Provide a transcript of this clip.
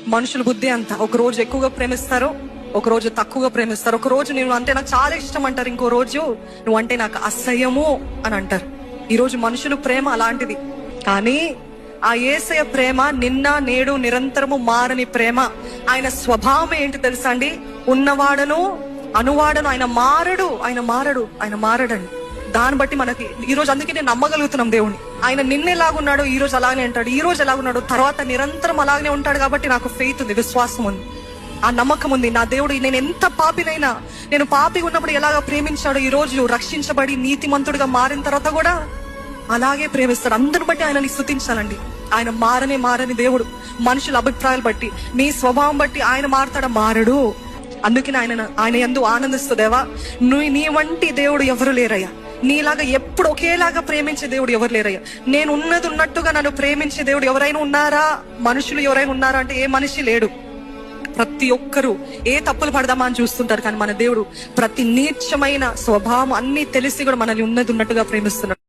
మనుషుల బుద్ధి అంతా. ఒక రోజు ఎక్కువగా ప్రేమిస్తారు, ఒక రోజు తక్కువగా ప్రేమిస్తారు. ఒక రోజు నువ్వు అంటే నాకు చాలా ఇష్టం అంటారు, ఇంకో రోజు నువ్వు అంటే నాకు అసహ్యము అని అంటారు. ఈ రోజు మనుషులు ప్రేమ అలాంటిది. కానీ ఆ యేసయ్య ప్రేమ నిన్న నేడు నిరంతరము మారని ప్రేమ. ఆయన స్వభావం ఏంటి తెలుసా అండి? ఉన్నవాడను అనువాడను. ఆయన మారడండి. దాన్ని బట్టి మనకి ఈ రోజు అందుకే నేను నమ్మగలుగుతున్నాం దేవుణ్ణి. ఆయన నిన్న ఎలాగున్నాడో ఈ రోజు అలాగనే ఉంటాడు, ఈ రోజు ఎలాగున్నాడు తర్వాత నిరంతరం అలాగనే ఉంటాడు. కాబట్టి నాకు ఫెయిత్ ఉంది, విశ్వాసం ఉంది, ఆ నమ్మకం ఉంది. నా దేవుడు నేను ఎంత పాపినైనా, నేను పాపి ఉన్నప్పుడు ఎలాగ ప్రేమించాడో ఈ రోజు రక్షించబడి నీతిమంతుడిగా మారిన తర్వాత కూడా అలాగే ప్రేమిస్తాడు. అందరిని బట్టి ఆయనని స్తుతించాలండి. ఆయన మారని దేవుడు. మనుషుల అభిప్రాయాలు బట్టి, నీ స్వభావం బట్టి ఆయన మారడు. అందుకని ఆయన యందు ఆనందిస్తూ, దేవా నీ వంటి దేవుడు ఎవరు లేరయ్యా, నీలాగా ఎప్పుడు ఒకేలాగా ప్రేమించే దేవుడు ఎవరు లేరయ్యా. నేను ఉన్నది ఉన్నట్టుగా నన్ను ప్రేమించే దేవుడు ఎవరైనా ఉన్నారా? మనుషులు ఎవరైనా ఉన్నారా అంటే ఏ మనిషి లేడు. ప్రతి ఒక్కరూ ఏ తప్పులు పడదామా అని చూస్తుంటారు. కానీ మన దేవుడు ప్రతి నీచమైన స్వభావం అన్ని తెలిసి కూడా మనల్ని ఉన్నది ఉన్నట్టుగా ప్రేమిస్తున్నాడు.